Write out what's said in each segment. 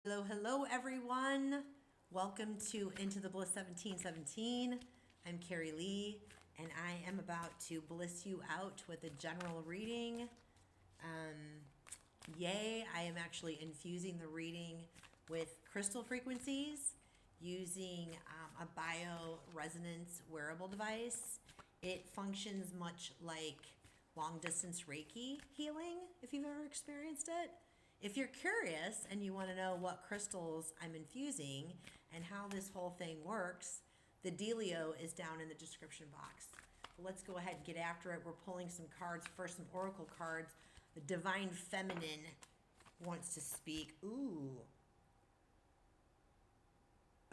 Hello, everyone. Welcome to Into the Bliss 1717. I'm Carey Lee, and I am about to bliss you out with a general reading. Yay, I am actually infusing the reading with crystal frequencies using a bioresonance wearable device. It functions much like long-distance Reiki healing, if you've ever experienced it. If you're curious and you want to know what crystals I'm infusing and how this whole thing works, the dealio is down in the description box. But let's go ahead and get after it. We're pulling some cards. First, some oracle cards. The Divine Feminine wants to speak. Ooh.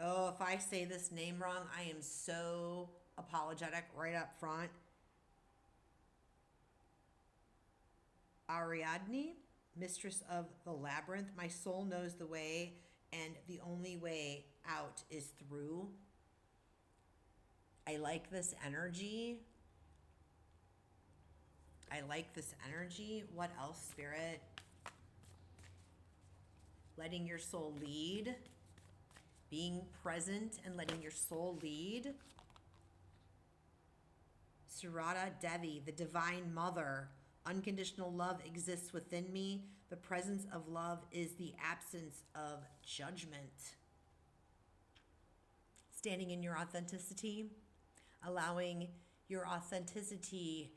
Oh, if I say this name wrong, I am so apologetic right up front. Ariadne, Mistress of the Labyrinth. My soul knows the way, and the only way out is through. I like this energy. What else, Spirit? Letting your soul lead. Being present and letting your soul lead. Surata Devi, the Divine Mother. Unconditional love exists within me. The presence of love is the absence of judgment. Standing in your authenticity, allowing your authenticity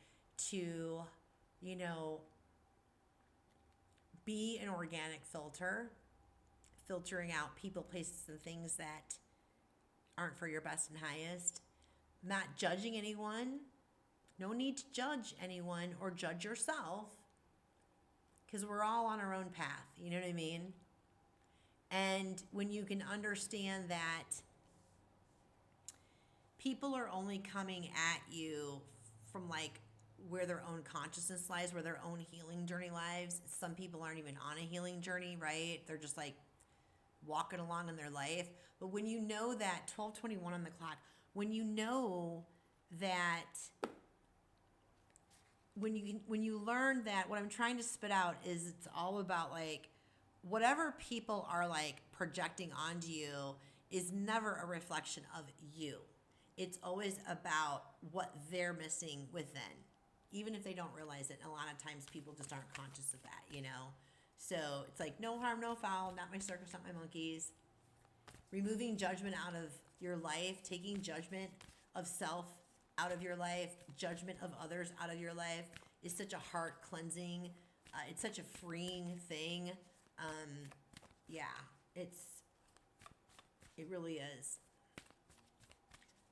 to, be an organic filter, filtering out people, places, and things that aren't for your best and highest. Not judging anyone. No need to judge anyone or judge yourself, because we're all on our own path. You know what I mean? And when you can understand that people are only coming at you from like where their own consciousness lies, where their own healing journey lies. Some people aren't even on a healing journey, right? They're just like walking along in their life. But when you know that, 12:21 on the clock, when you know that, when you learn that, what I'm trying to spit out is it's all about like whatever people are like projecting onto you is never a reflection of you. It's always about what they're missing within, even if they don't realize it. And a lot of times people just aren't conscious of that, So it's like no harm, no foul, not my circus, not my monkeys. Removing judgment out of your life, taking judgment of self out of your life, judgment of others out of your life is such a heart cleansing. It's such a freeing thing. It really is.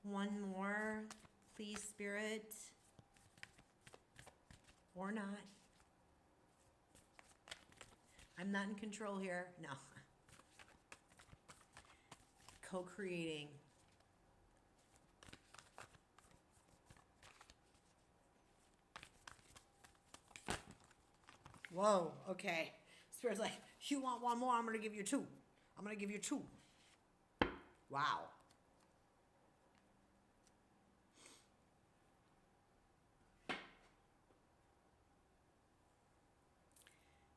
One more, please, Spirit. Or not. I'm not in control here. No. Co-creating. Whoa, okay. Spirit's like, you want one more? I'm going to give you two. Wow.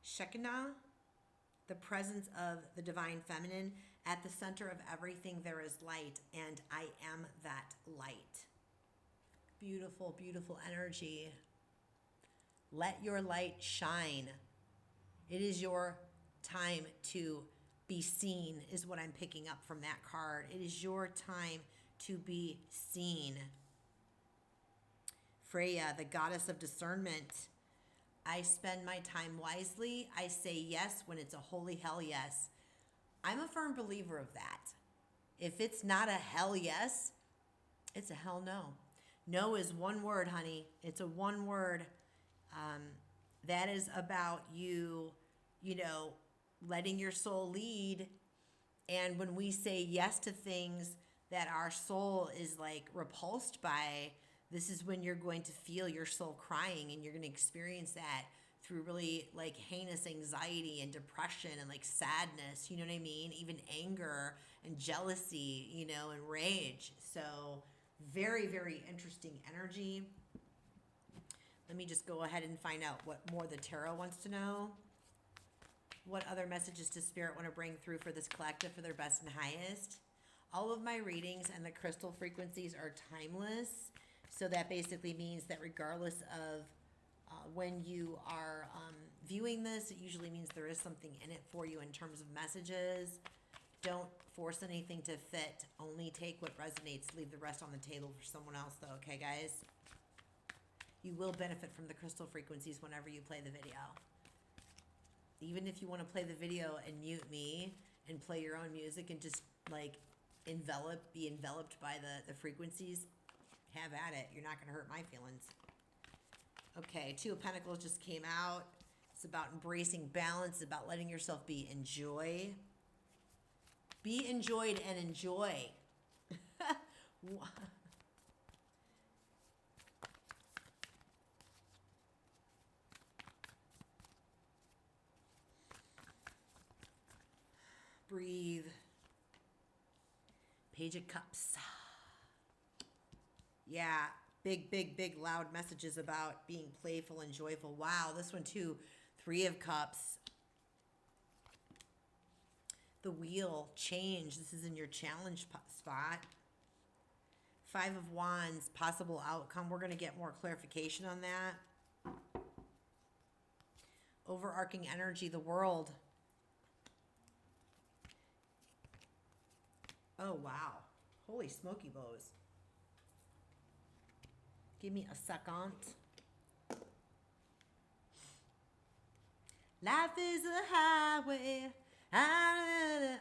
Shekinah, the presence of the Divine Feminine. At the center of everything there is light, and I am that light. Beautiful, beautiful energy. Let your light shine. It is your time to be seen, is what I'm picking up from that card. It is your time to be seen. Freya, the goddess of discernment. I spend my time wisely. I say yes when it's a holy hell yes. I'm a firm believer of that. If it's not a hell yes, it's a hell no. No is one word, honey. It's a one word. That is about you, letting your soul lead. And when we say yes to things that our soul is like repulsed by, this is when you're going to feel your soul crying, and you're going to experience that through really like heinous anxiety and depression and like sadness, you know what I mean? Even anger and jealousy, and rage. So very, very interesting energy. Let me just go ahead and find out what more the tarot wants to know. What other messages does Spirit want to bring through for this collective for their best and highest? All of my readings and the crystal frequencies are timeless. So that basically means that regardless of when you are viewing this, it usually means there is something in it for you in terms of messages. Don't force anything to fit. Only take what resonates. Leave the rest on the table for someone else, though. Okay, guys? You will benefit from the crystal frequencies whenever you play the video. Even if you want to play the video and mute me and play your own music and just like be enveloped by the frequencies, have at it. You're not going to hurt my feelings. Okay, Two of Pentacles just came out. It's about embracing balance. It's about letting yourself be enjoy. Be enjoyed and enjoy. Breathe. Page of Cups. Yeah, big, loud messages about being playful and joyful. Wow, this one too. Three of Cups. The Wheel, change. This is in your challenge spot. Five of Wands, possible outcome. We're going to get more clarification on that. Overarching energy, the World. Oh, wow. Holy smoky bows. Give me a second. Life is a highway,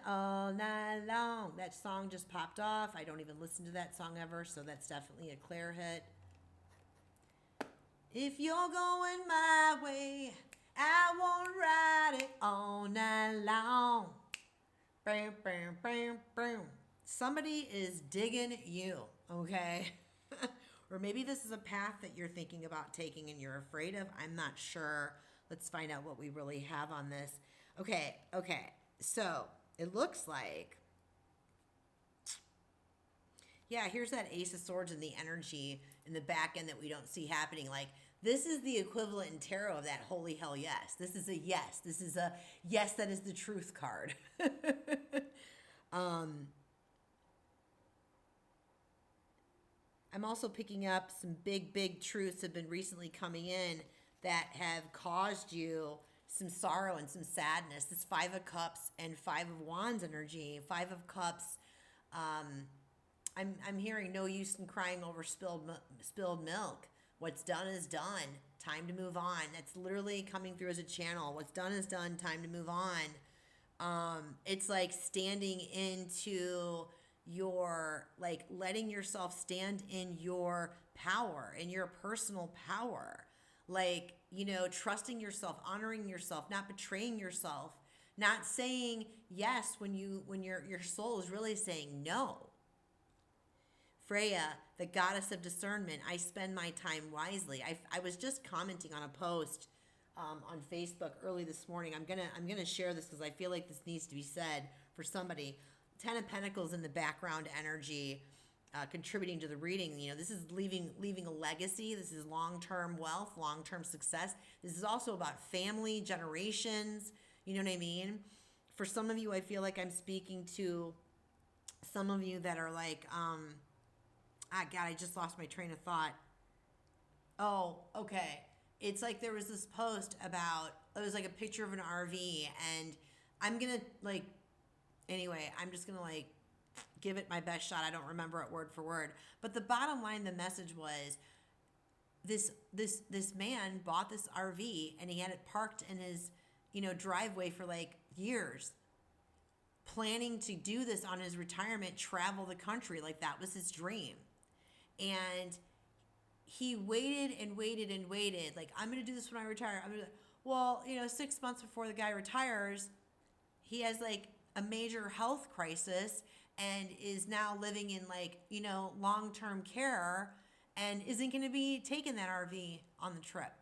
all night long. That song just popped off. I don't even listen to that song ever, so that's definitely a Claire hit. If you're going my way, I won't ride it all night long. Bam, bam, bam, bam. Somebody is digging you, okay? Or maybe this is a path that you're thinking about taking and you're afraid of. I'm not sure. Let's find out what we really have on this. Okay. So it looks like, yeah, here's that Ace of Swords and the energy in the back end that we don't see happening. Like, this is the equivalent in tarot of that holy hell yes. This is a yes. This is a yes that is the truth card. I'm also picking up some big truths have been recently coming in that have caused you some sorrow and some sadness. This Five of Cups and Five of Wands energy. Five of Cups, I'm hearing no use in crying over spilled milk. What's done is done. Time to move on. That's literally coming through as a channel. What's done is done. Time to move on. It's like standing into your, like letting yourself stand in your power, in your personal power. Like, you know, trusting yourself, honoring yourself, not betraying yourself, not saying yes when your soul is really saying no. Freya, the goddess of discernment, I spend my time wisely. I was just commenting on a post on Facebook early this morning. I'm gonna share this because I feel like this needs to be said for somebody. Ten of Pentacles in the background energy, contributing to the reading. You know, this is leaving a legacy. This is long-term wealth, long-term success. This is also about family, generations. You know what I mean? For some of you, I feel like I'm speaking to some of you that are like, God, I just lost my train of thought. Oh, okay. It's like there was this post about, it was like a picture of an RV, and I'm going to like, anyway, I'm just going to like give it my best shot. I don't remember it word for word. But the bottom line, the message was this man bought this RV and he had it parked in his, you know, driveway for like years, planning to do this on his retirement, travel the country. Like that was his dream. And he waited and waited and waited. Like, I'm going to do this when I retire. Well, you know, 6 months before the guy retires, he has like a major health crisis and is now living in like, you know, long-term care and isn't going to be taking that RV on the trip.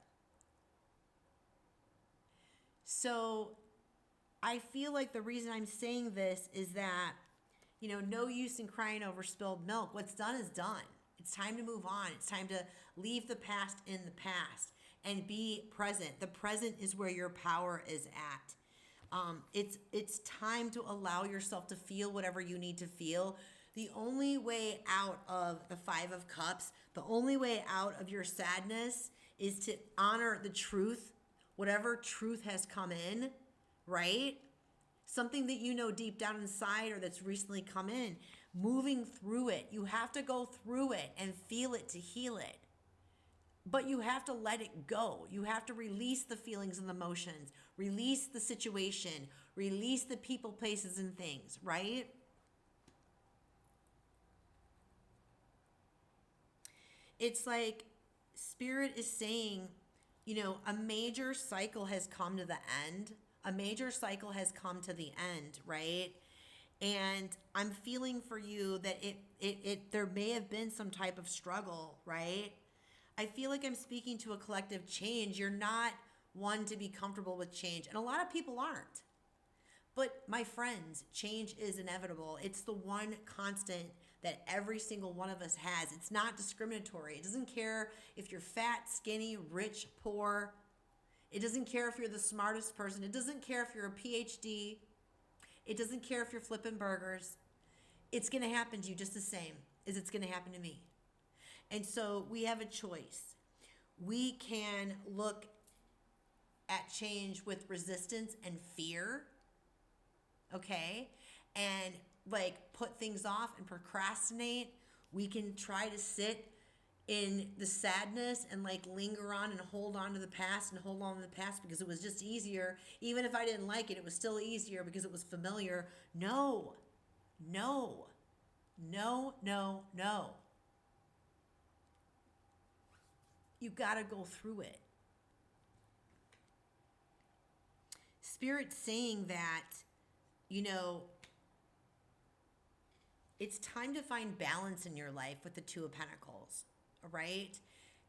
So I feel like the reason I'm saying this is that, you know, no use in crying over spilled milk. What's done is done. It's time to move on. It's time to leave the past in the past and be present. The present is where your power is at. It's time to allow yourself to feel whatever you need to feel. The only way out of the Five of Cups, the only way out of your sadness is to honor the truth, whatever truth has come in, right? Something that you know deep down inside or that's recently come in, moving through it. You have to go through it and feel it to heal it. But you have to let it go. You have to release the feelings and the emotions, release the situation, release the people, places, and things, right? It's like Spirit is saying, a major cycle has come to the end. A major cycle has come to the end, right? And I'm feeling for you that there may have been some type of struggle, right? I feel like I'm speaking to a collective change. You're not one to be comfortable with change, and a lot of people aren't. But my friends, change is inevitable. It's the one constant that every single one of us has. It's not discriminatory. It doesn't care if you're fat, skinny, rich, poor. It doesn't care if you're the smartest person. It doesn't care if you're a PhD. It doesn't care if you're flipping burgers. It's going to happen to you just the same as it's going to happen to me. And so we have a choice. We can look at change with resistance and fear, okay? And put things off and procrastinate. We can try to sit in the sadness and linger on and hold on to the past and hold on to the past because it was just easier. Even if I didn't like it, it was still easier because it was familiar. No. You got to go through it. Spirit's saying that, it's time to find balance in your life with the Two of Pentacles, right?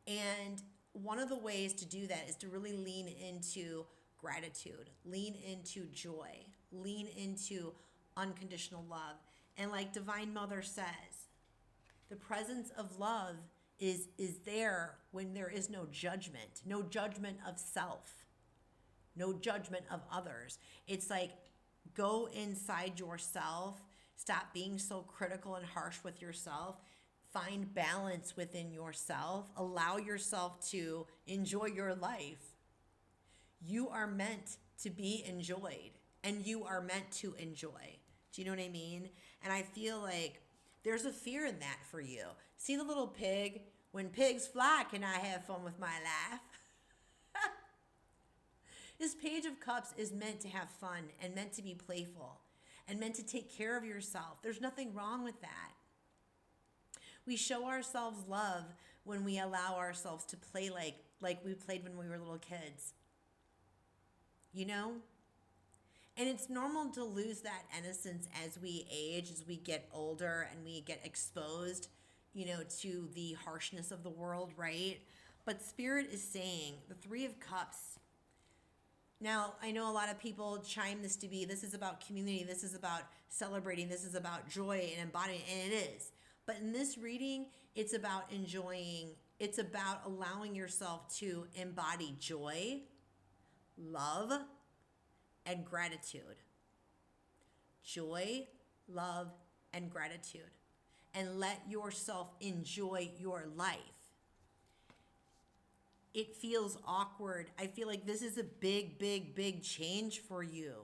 And one of the ways to do that is to really lean into gratitude, lean into joy, lean into unconditional love. And like Divine Mother says, the presence of love is there when there is no judgment of self, no judgment of others. It's like, go inside yourself, stop being so critical and harsh with yourself, find balance within yourself, allow yourself to enjoy your life. You are meant to be enjoyed, and you are meant to enjoy. Do you know what I mean? And I feel like there's a fear in that for you. See the little pig? When pigs fly, can I have fun with my life? This Page of Cups is meant to have fun and meant to be playful and meant to take care of yourself. There's nothing wrong with that. We show ourselves love when we allow ourselves to play like we played when we were little kids. And it's normal to lose that innocence as we age, as we get older and we get exposed, to the harshness of the world, right? But Spirit is saying the Three of Cups. Now, I know a lot of people chime this to be, this is about community, this is about celebrating, this is about joy and embodying, and it is. But in this reading, it's about enjoying, it's about allowing yourself to embody joy, love, and gratitude. Joy, love, and gratitude. And let yourself enjoy your life. It feels awkward. I feel like this is a big change for you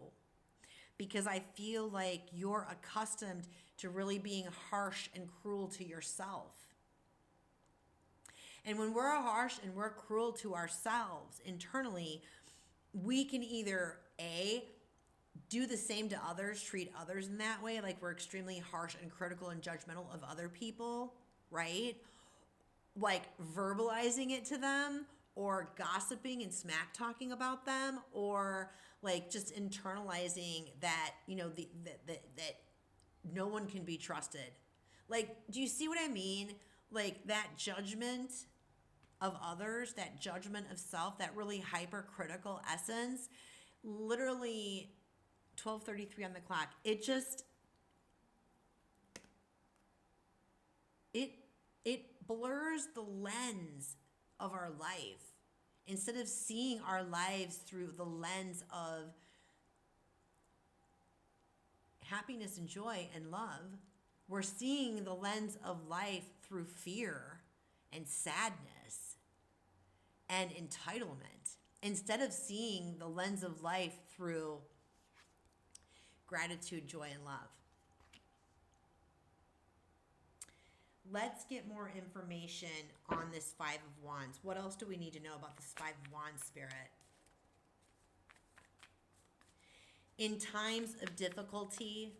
because I feel like you're accustomed to really being harsh and cruel to yourself. And when we're harsh and we're cruel to ourselves internally, we can either do the same to others, treat others in that way, like we're extremely harsh and critical and judgmental of other people, right? Like verbalizing it to them, or gossiping and smack talking about them, or like just internalizing that, that no one can be trusted. Like, do you see what I mean? Like that judgment of others, that judgment of self, that really hypercritical essence, literally 12:33 on the clock. It blurs the lens of our life. Instead of seeing our lives through the lens of happiness and joy and love. We're seeing the lens of life through fear and sadness and entitlement instead of seeing the lens of life through gratitude, joy, and love. Let's get more information on this Five of Wands. What else do we need to know about this Five of Wands, Spirit? In times of difficulty,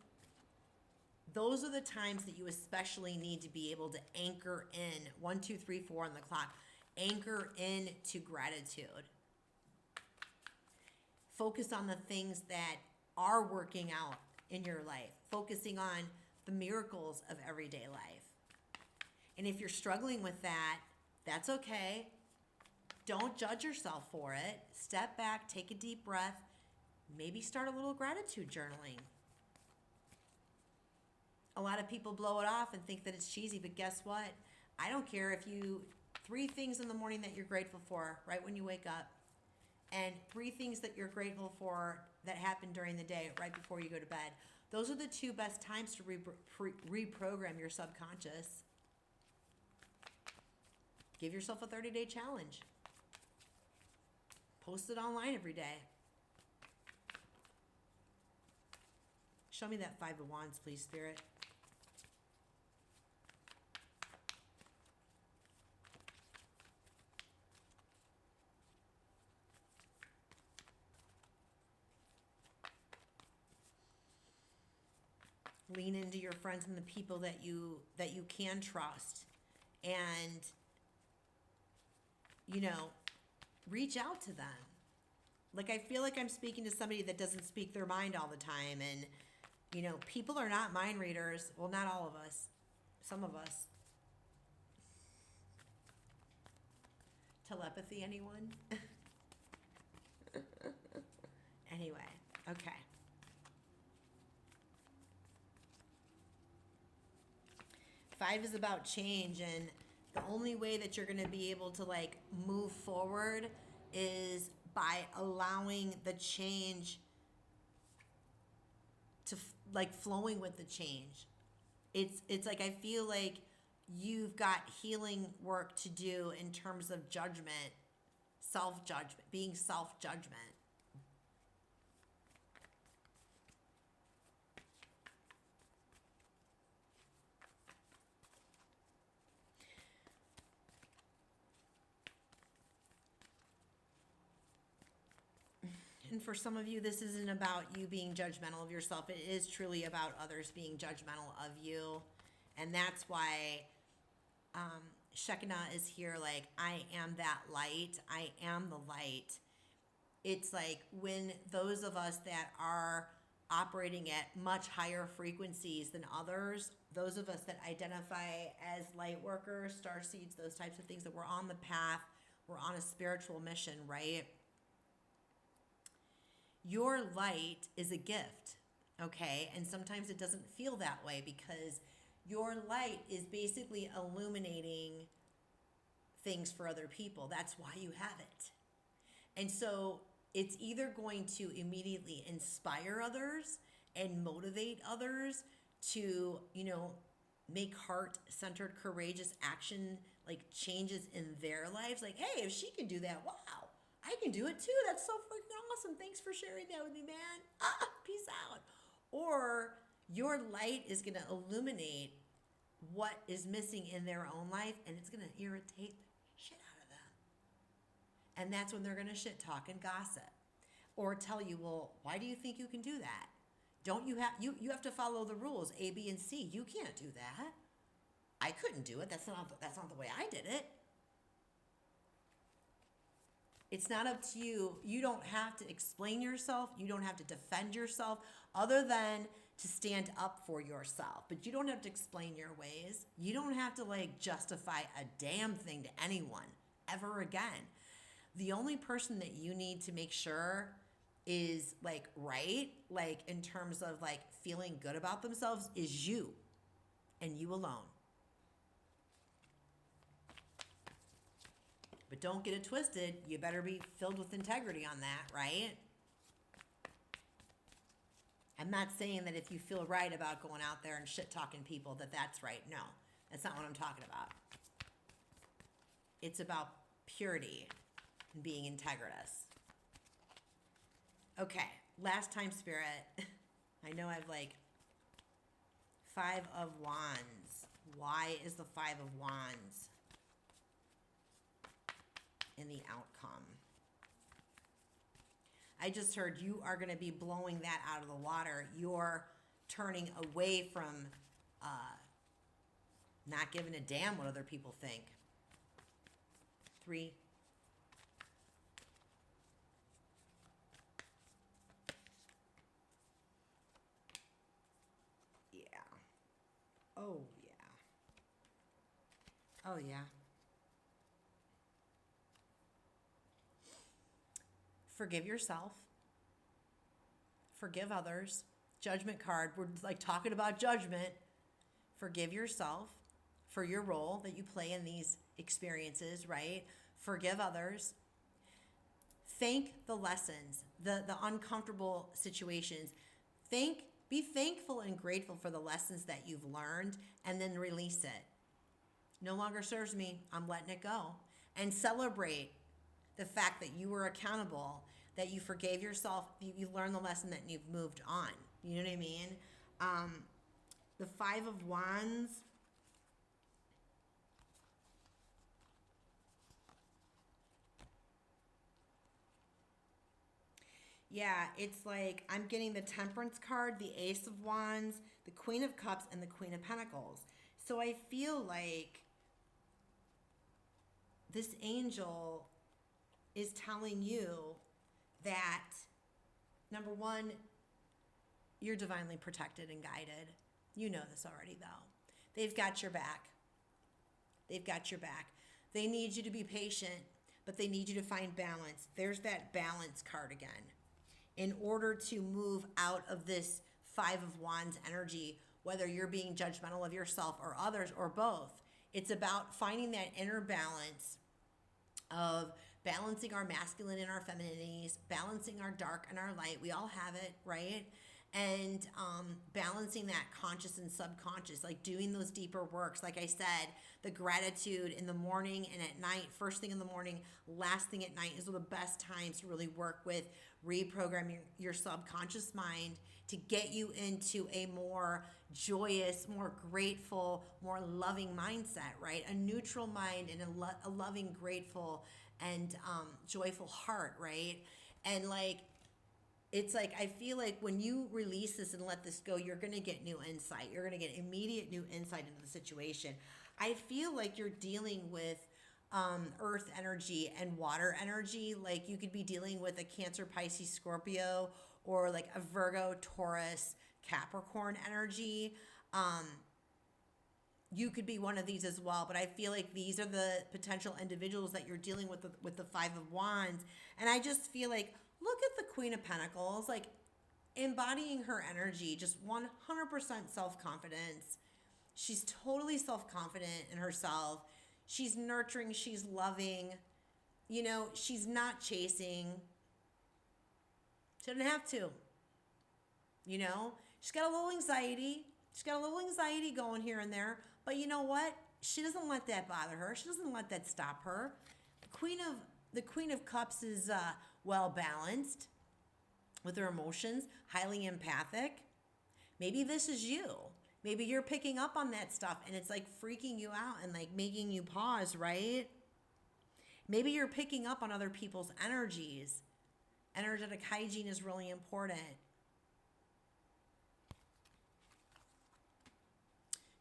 those are the times that you especially need to be able to anchor in. 1, 2, 3, 4 on the clock. Anchor in to gratitude. Focus on the things that are working out in your life. Focusing on the miracles of everyday life. And if you're struggling with that, that's okay. Don't judge yourself for it. Step back, take a deep breath. Maybe start a little gratitude journaling. A lot of people blow it off and think that it's cheesy, but guess what? I don't care if you, 3 things in the morning that you're grateful for right when you wake up, and 3 things that you're grateful for that happen during the day right before you go to bed. Those are the 2 best times to reprogram your subconscious. Give yourself a 30-day challenge. Post it online every day. Show me that Five of Wands, please, Spirit. Lean into your friends and the people that you can trust, and reach out to them. Like, I feel like I'm speaking to somebody that doesn't speak their mind all the time, and people are not mind readers. Well, not all of us. Some of us. Telepathy, anyone? Anyway, okay. Five is about change, and the only way that you're going to be able to move forward is by allowing the change to flowing with the change. It's like, I feel like you've got healing work to do in terms of judgment, self-judgment, being self-judgment. And for some of you, this isn't about you being judgmental of yourself. It is truly about others being judgmental of you. And that's why Shekinah is here, I am that light. I am the light. It's like when those of us that are operating at much higher frequencies than others, those of us that identify as light workers, starseeds, those types of things, that we're on the path, we're on a spiritual mission, right? Your light is a gift, okay? And sometimes it doesn't feel that way because your light is basically illuminating things for other people. That's why you have it. And so it's either going to immediately inspire others and motivate others to, make heart-centered, courageous action, changes in their lives. Like, hey, if she can do that, wow, I can do it too. That's so freaking awesome. Thanks for sharing that with me, man. Peace out. Or your light is going to illuminate what is missing in their own life, and it's going to irritate the shit out of them. And that's when they're going to shit talk and gossip, or tell you, well, why do you think you can do that? Don't you have you have to follow the rules A, B, and C. You can't do that. I couldn't do it. That's not the way I did it. It's not up to you. You don't have to explain yourself. You don't have to defend yourself other than to stand up for yourself. But you don't have to explain your ways. You don't have to justify a damn thing to anyone ever again. The only person that you need to make sure is right, in terms of feeling good about themselves, is you and you alone. But don't get it twisted. You better be filled with integrity on that, right? I'm not saying that if you feel right about going out there and shit talking people that that's right. No, that's not what I'm talking about. It's about purity and being integritous. Okay, last time, Spirit. I know I've like 5 of Wands. Why is the 5 of Wands in the outcome? I just heard you are going to be blowing that out of the water. You're turning away from not giving a damn what other people think. 3. Yeah. Oh, yeah. Oh, yeah. Forgive yourself. Forgive others. Judgment card. We're like talking about judgment. Forgive yourself for your role that you play in these experiences, right? Forgive others. Thank the lessons, the uncomfortable situations. Be thankful and grateful for the lessons that you've learned, and then release it. No longer serves me. I'm letting it go. And celebrate the fact that you were accountable, that you forgave yourself, you learned the lesson, that you've moved on. You know what I mean? The 5 of Wands. Yeah, it's like I'm getting the Temperance card, the Ace of Wands, the Queen of Cups, and the Queen of Pentacles. So I feel like this angel is telling you that, number one, you're divinely protected and guided. You know this already, though. They've got your back. They've got your back. They need you to be patient, but they need you to find balance. There's that balance card again. In order to move out of this 5 of Wands energy, whether you're being judgmental of yourself or others or both, it's about finding that inner balance of balancing our masculine and our femininities, balancing our dark and our light. We all have it, right? And balancing that conscious and subconscious, like doing those deeper works. Like I said, the gratitude in the morning and at night, first thing in the morning, last thing at night is the best times to really work with reprogramming your subconscious mind to get you into a more joyous, more grateful, more loving mindset, right? A neutral mind and a loving, grateful, and joyful heart, right? And like, it's like, I feel like when you release this and let this go, you're going to get new insight. You're going to get immediate new insight into the situation. I feel like you're dealing with earth energy and water energy. Like you could be dealing with a Cancer, Pisces, Scorpio, or like a Virgo, Taurus, Capricorn energy. You could be one of these as well, but I feel like these are the potential individuals that you're dealing with the 5 of Wands. And I just feel like, look at the Queen of Pentacles, like embodying her energy, just 100% self-confidence. She's totally self-confident in herself. She's nurturing, she's loving, you know, she's not chasing. She doesn't have to, you know. She's got a little anxiety. She's got a little anxiety going here and there, but you know what? She doesn't let that bother her. She doesn't let that stop her. The Queen of Cups is well balanced with her emotions, highly empathic. Maybe this is you. Maybe you're picking up on that stuff and it's like freaking you out and like making you pause, right? Maybe you're picking up on other people's energies. Energetic hygiene is really important.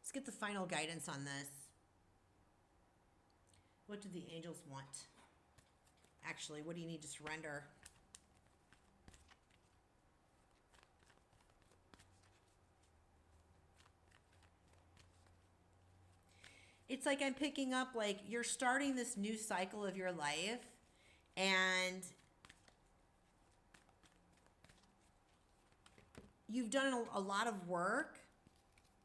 Let's get the final guidance on this. What do the angels want? Actually, what do you need to surrender? It's like I'm picking up, like you're starting this new cycle of your life and you've done a lot of work.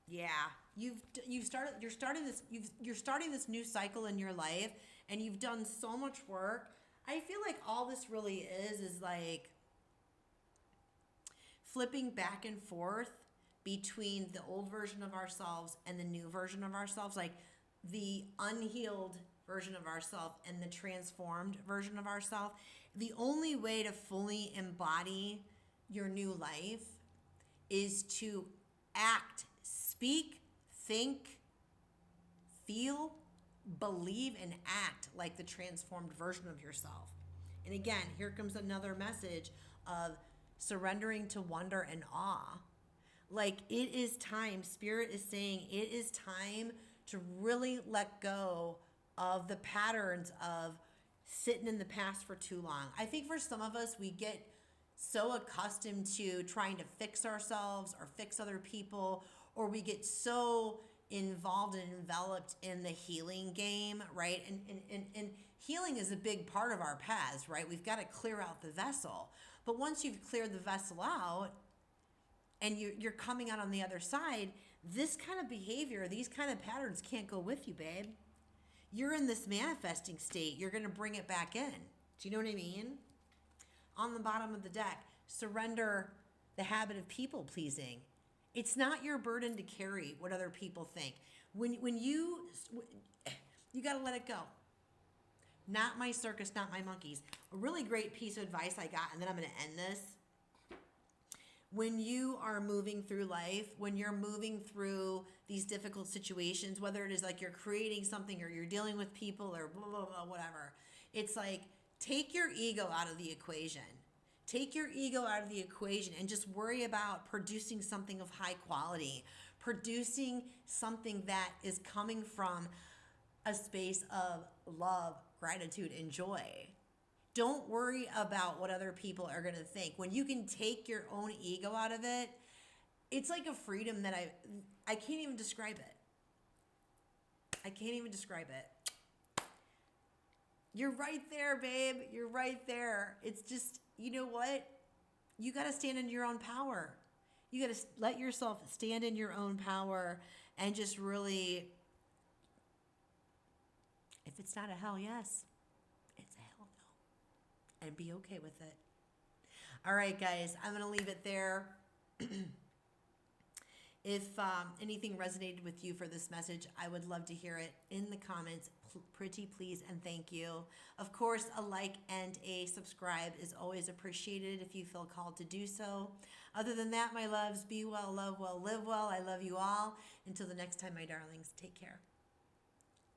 Yeah, you're starting this new cycle in your life and you've done so much work. I feel like all this really is like flipping back and forth between the old version of ourselves and the new version of ourselves, like the unhealed version of ourselves and the transformed version of ourselves. The only way to fully embody your new life is to act, speak, think, feel, believe, and act like the transformed version of yourself. And again, here comes another message of surrendering to wonder and awe. Like, it is time. Spirit is saying it is time to really let go of the patterns of sitting in the past for too long. I think for some of us, we get so accustomed to trying to fix ourselves or fix other people, or we get so involved and enveloped in the healing game, right? And healing is a big part of our paths, right? We've got to clear out the vessel. But once you've cleared the vessel out and you're coming out on the other side, this kind of behavior, these kind of patterns can't go with you, babe. You're in this manifesting state. You're going to bring it back in. Do you know what I mean? On the bottom of the deck, surrender the habit of people pleasing. It's not your burden to carry what other people think. When you got to let it go. Not my circus, not my monkeys. A really great piece of advice I got, and then I'm going to end this. When you are moving through life, when you're moving through these difficult situations, whether it is like you're creating something or you're dealing with people or blah, blah, blah, whatever, it's like, take your ego out of the equation. Take your ego out of the equation and just worry about producing something of high quality, producing something that is coming from a space of love, gratitude, and joy. Don't worry about what other people are going to think. When you can take your own ego out of it, it's like a freedom that I can't even describe it. I can't even describe it. You're right there, babe. You're right there. It's just, you know what? You got to stand in your own power. You got to let yourself stand in your own power and just really, if it's not a hell yes, it's a hell no. And be okay with it. All right, guys, I'm going to leave it there. If anything resonated with you for this message, I would love to hear it in the comments. Pretty please and thank you. Of course, a like and a subscribe is always appreciated if you feel called to do so. Other than that, my loves, be well, love well, live well. I love you all. Until the next time, my darlings, take care.